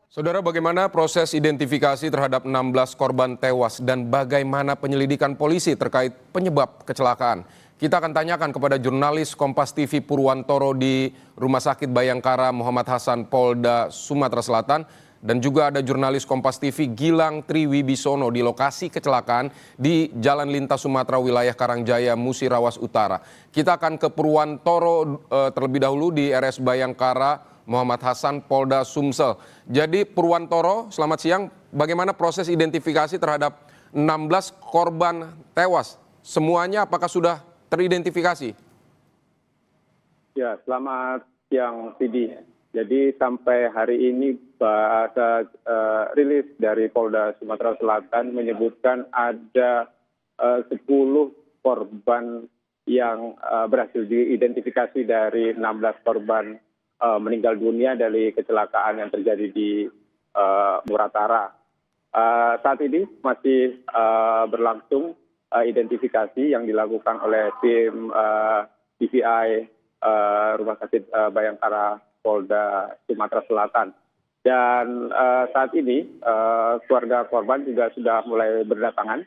Saudara, bagaimana proses identifikasi terhadap 16 korban tewas dan bagaimana penyelidikan polisi terkait penyebab kecelakaan? Kita akan tanyakan kepada jurnalis Kompas TV Purwantoro di Rumah Sakit Bayangkara Muhammad Hasan Polda Sumatera Selatan dan juga ada jurnalis Kompas TV Gilang Triwibisono di lokasi kecelakaan di Jalan Lintas Sumatera wilayah Karangjaya Musirawas Utara. Kita akan ke Purwantoro terlebih dahulu di RS Bayangkara Muhammad Hasan Polda Sumsel. Jadi Purwantoro, selamat siang. Bagaimana proses identifikasi terhadap 16 korban tewas? Semuanya apakah sudah teridentifikasi? Ya, selamat siang, Sidi. Jadi sampai hari ini rilis dari Polda Sumatera Selatan menyebutkan ada 10 korban yang berhasil diidentifikasi dari 16 korban meninggal dunia dari kecelakaan yang terjadi di Muratara. Saat ini masih berlangsung identifikasi yang dilakukan oleh tim DVI Rumah Sakit Bayangkara Polda Sumatera Selatan. Dan saat ini keluarga korban juga sudah mulai berdatangan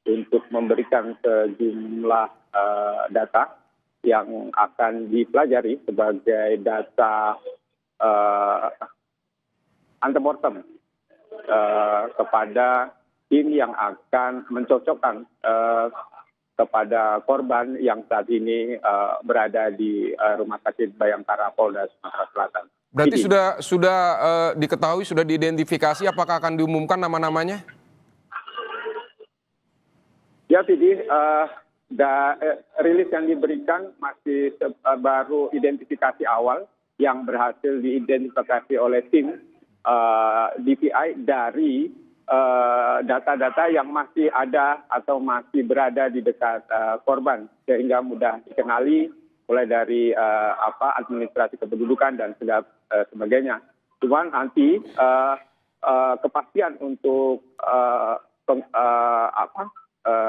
untuk memberikan sejumlah data yang akan dipelajari sebagai data antemortem kepada tim yang akan mencocokkan kepada korban yang saat ini berada di Rumah Sakit Bayangkara Polda Sumatera Selatan. Berarti sudah diketahui, sudah diidentifikasi, apakah akan diumumkan nama-namanya? Ya, Fidi, rilis yang diberikan masih baru identifikasi awal yang berhasil diidentifikasi oleh tim DVI dari data-data yang masih ada atau masih berada di dekat korban sehingga mudah dikenali mulai dari administrasi kependudukan dan sebagainya. Cuman nanti kepastian untuk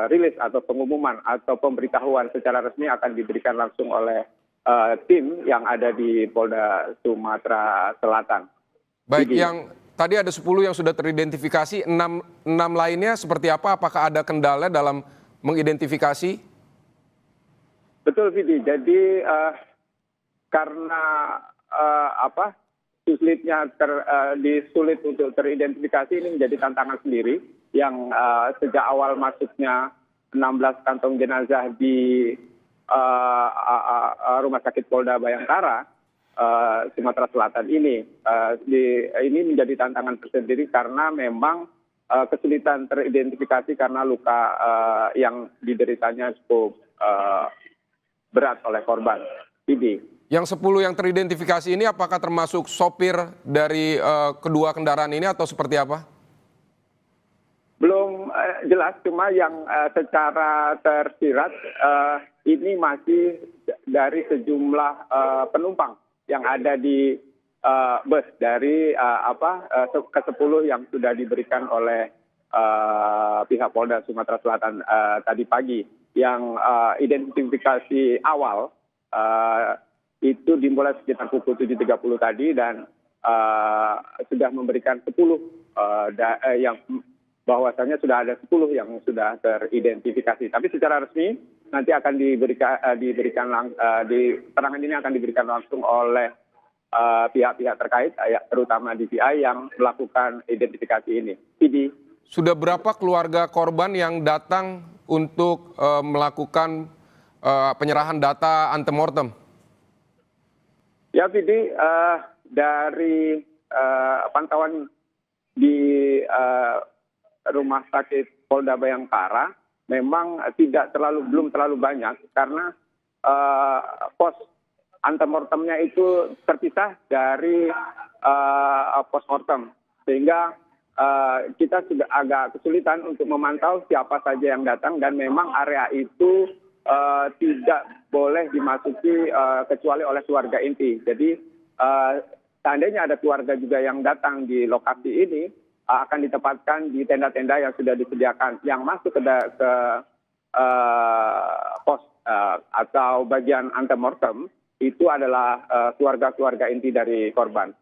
rilis atau pengumuman atau pemberitahuan secara resmi akan diberikan langsung oleh tim yang ada di Polda Sumatera Selatan. Baik, yang tadi ada 10 yang sudah teridentifikasi, 6 lainnya seperti apa? Apakah ada kendala dalam mengidentifikasi? Betul, Vidi. Jadi karena sulit untuk teridentifikasi ini menjadi tantangan sendiri yang sejak awal masuknya 16 kantong jenazah di Rumah Sakit Polda Bayangkara Sumatera Selatan ini menjadi tantangan tersendiri karena memang kesulitan teridentifikasi karena luka yang dideritanya cukup berat oleh korban. Yang 10 yang teridentifikasi ini apakah termasuk sopir dari kedua kendaraan ini atau seperti apa? Belum jelas, cuma yang secara tersirat ini masih dari sejumlah penumpang yang ada di bus dari ke-10 yang sudah diberikan oleh pihak Polda Sumatera Selatan tadi pagi. Yang identifikasi awal itu dimulai sekitar pukul 7.30 tadi dan sudah memberikan 10 yang bahwasannya sudah ada 10 yang sudah teridentifikasi. Tapi secara resmi nanti akan keterangan ini akan diberikan langsung oleh pihak-pihak terkait, terutama DVI yang melakukan identifikasi ini. Sudah berapa keluarga korban yang datang untuk melakukan penyerahan data antemortem? Ya, Vidi, dari pantauan di Rumah Sakit Polda Bayangkara memang belum terlalu banyak karena pos antemortemnya itu terpisah dari postmortem sehingga kita sudah agak kesulitan untuk memantau siapa saja yang datang dan memang area itu tidak boleh dimasuki kecuali oleh keluarga inti. Jadi seandainya ada keluarga juga yang datang di lokasi ini akan ditempatkan di tenda-tenda yang sudah disediakan. Yang masuk ke pos atau bagian antemortem itu adalah keluarga-keluarga inti dari korban.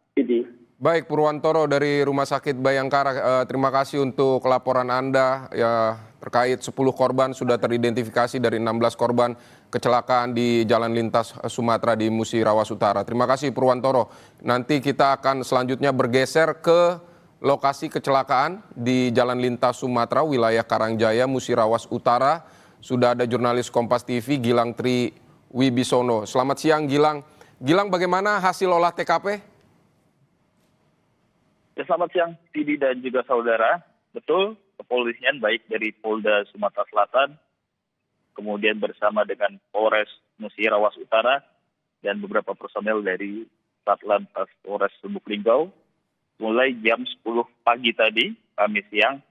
Baik, Purwantoro dari Rumah Sakit Bayangkara, terima kasih untuk laporan Anda ya terkait 10 korban sudah teridentifikasi dari 16 korban kecelakaan di Jalan Lintas Sumatera di Musirawas Utara. Terima kasih Purwantoro. Nanti kita akan selanjutnya bergeser ke lokasi kecelakaan di Jalan Lintas Sumatera, wilayah Karangjaya, Musirawas Utara. Sudah ada jurnalis Kompas TV Gilang Tri Wibisono. Selamat siang Gilang. Gilang, bagaimana hasil olah TKP? Ya, selamat siang, Sidi dan juga saudara. Betul, kepolisian baik dari Polda Sumatera Selatan, kemudian bersama dengan Polres Musirawas Utara, dan beberapa personel dari Satlantas Polres Lubuk Linggau, mulai jam 10 pagi tadi, Kamis siang,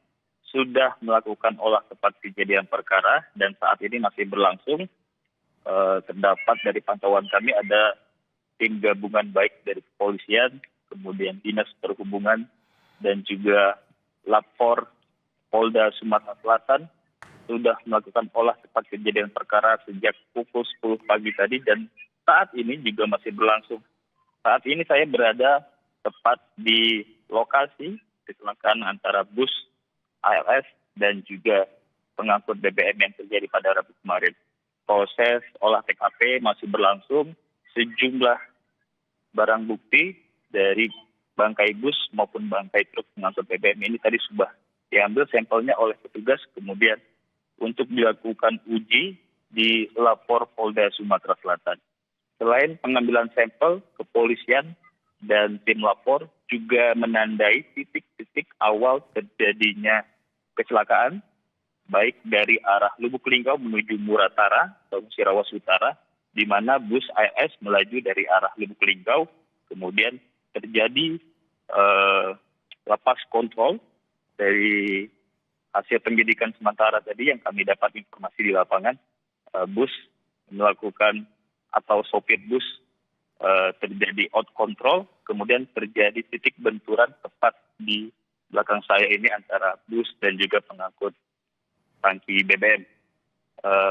sudah melakukan olah tempat kejadian perkara, dan saat ini masih berlangsung. Terdapat dari pantauan kami ada tim gabungan baik dari kepolisian, kemudian Dinas Perhubungan, dan juga Lapor Polda Sumatera Selatan sudah melakukan olah tempat kejadian perkara sejak pukul 10 pagi tadi dan saat ini juga masih berlangsung. Saat ini saya berada tepat di lokasi kecelakaan antara bus ALS dan juga pengangkut BBM yang terjadi pada Rabu kemarin. Proses olah TKP masih berlangsung, sejumlah barang bukti dari bangkai bus maupun bangkai truk pengangkut BBM ini tadi sudah diambil sampelnya oleh petugas, kemudian untuk dilakukan uji di Lapor Polda Sumatera Selatan. Selain pengambilan sampel, kepolisian dan tim lapor juga menandai titik-titik awal terjadinya kecelakaan, baik dari arah Lubuk Linggau menuju Muratara atau Musirawas Utara, di mana bus ALS melaju dari arah Lubuk Linggau, kemudian terjadi lepas kontrol. Dari hasil penyidikan sementara tadi yang kami dapat informasi di lapangan, bus melakukan atau sopir bus terjadi out control, kemudian terjadi titik benturan tepat di belakang saya ini antara bus dan juga pengangkut tangki BBM.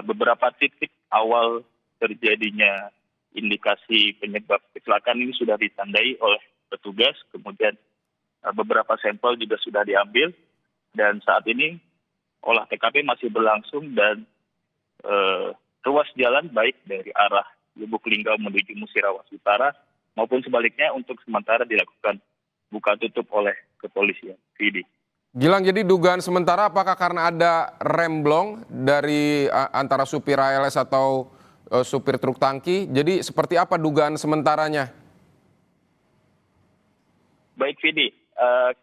Beberapa titik awal terjadinya indikasi penyebab kecelakaan ini sudah ditandai oleh petugas, kemudian beberapa sampel juga sudah diambil, dan saat ini olah TKP masih berlangsung dan ruas jalan baik dari arah Lubuk Linggau menuju Musirawas Utara maupun sebaliknya untuk sementara dilakukan buka tutup oleh kepolisian. Vidi. Gilang, jadi dugaan sementara apakah karena ada remblong dari antara supir ALS atau supir truk tangki? Jadi seperti apa dugaan sementaranya? Baik, Vidi.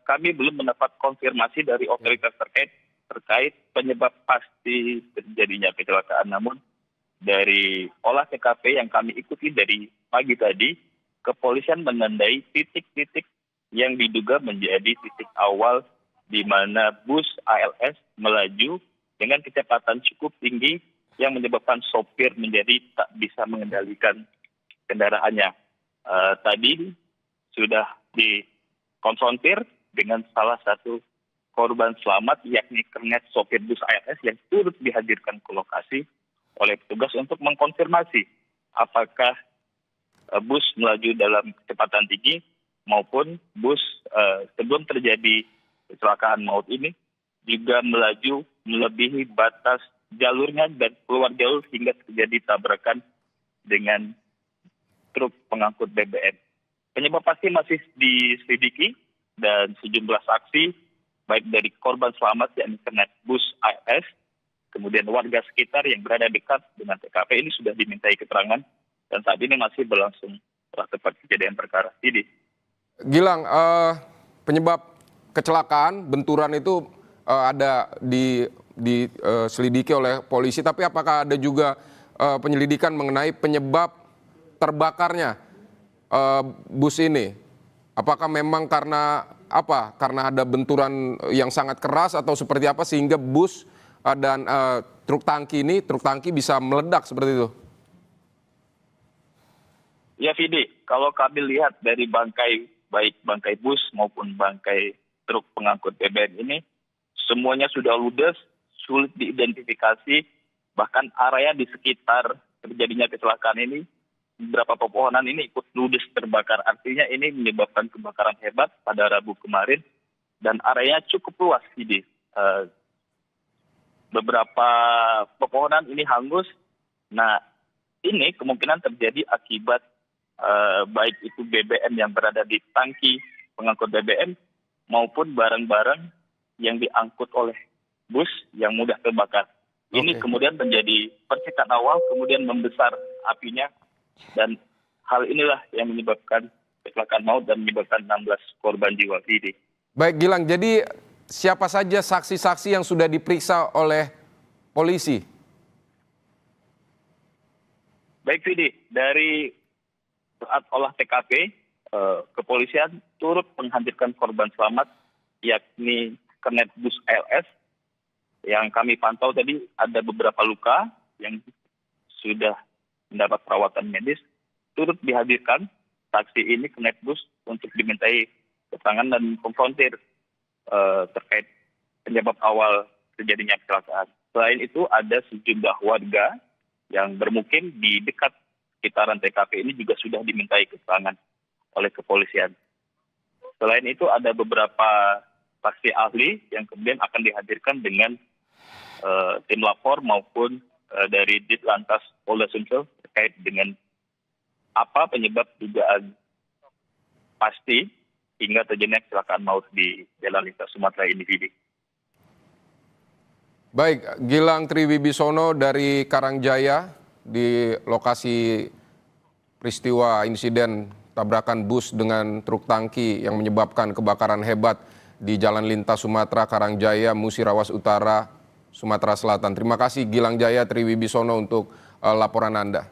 Kami belum mendapat konfirmasi dari otoritas terkait penyebab pasti terjadinya kecelakaan. Namun dari olah TKP yang kami ikuti dari pagi tadi, kepolisian menandai titik-titik yang diduga menjadi titik awal di mana bus ALS melaju dengan kecepatan cukup tinggi yang menyebabkan sopir menjadi tak bisa mengendalikan kendaraannya. Tadi sudah dikonfrontir dengan salah satu korban selamat, yakni kernet sopir bus ALS yang turut dihadirkan ke lokasi oleh petugas untuk mengkonfirmasi apakah bus melaju dalam kecepatan tinggi maupun bus sebelum terjadi kecelakaan maut ini juga melaju melebihi batas jalurnya dan keluar jalur hingga terjadi tabrakan dengan truk pengangkut BBM. Penyebab pasti masih diselidiki dan sejumlah saksi baik dari korban selamat yang kernet bus ALS, kemudian warga sekitar yang berada dekat dengan TKP ini sudah dimintai keterangan dan saat ini masih berlangsung olah tempat kejadian perkara. Ini. Gilang, penyebab kecelakaan benturan itu ada diselidiki oleh polisi, tapi apakah ada juga penyelidikan mengenai penyebab terbakarnya bus ini? Apakah memang karena apa? Karena ada benturan yang sangat keras atau seperti apa sehingga bus dan truk tangki bisa meledak seperti itu? Ya, Vidi, kalau kami lihat dari bangkai, baik bangkai bus maupun bangkai truk pengangkut BBM ini, semuanya sudah ludes, sulit diidentifikasi, bahkan area di sekitar terjadinya kecelakaan ini beberapa pepohonan ini ikut ludes terbakar. Artinya ini menyebabkan kebakaran hebat pada Rabu kemarin dan area cukup luas ini. Beberapa pepohonan ini hangus. Nah, ini kemungkinan terjadi akibat baik itu BBM yang berada di tangki pengangkut BBM maupun barang-barang yang diangkut oleh bus yang mudah terbakar. Ini kemudian menjadi percikan awal, kemudian membesar apinya, dan hal inilah yang menyebabkan kecelakaan maut dan menyebabkan 16 korban jiwa. Vidi. Baik Gilang, jadi siapa saja saksi-saksi yang sudah diperiksa oleh polisi? Baik Vidi, dari saat olah TKP, kepolisian turut menghadirkan korban selamat, yakni kernet bus LS. Yang kami pantau tadi ada beberapa luka yang sudah mendapat perawatan medis. Turut dihadirkan saksi ini kernet bus untuk dimintai keterangan dan konfrontir terkait penyebab awal terjadinya kecelakaan. Selain itu ada sejumlah warga yang bermukim di dekat sekitaran TKP ini juga sudah dimintai keterangan oleh kepolisian. Selain itu ada beberapa saksi ahli yang kemudian akan dihadirkan dengan tim lapor maupun dari Ditlantas Polda Sumsel terkait dengan apa penyebab dugaan pasti hingga terjadinya kecelakaan maut di Jalan Lintas Sumatera ini. Baik, Gilang Triwibisono dari Karangjaya di lokasi peristiwa insiden tabrakan bus dengan truk tangki yang menyebabkan kebakaran hebat di Jalan Lintas Sumatera, Karangjaya, Musirawas Utara, Sumatera Selatan. Terima kasih Gilang Jaya Triwibisono untuk laporan Anda.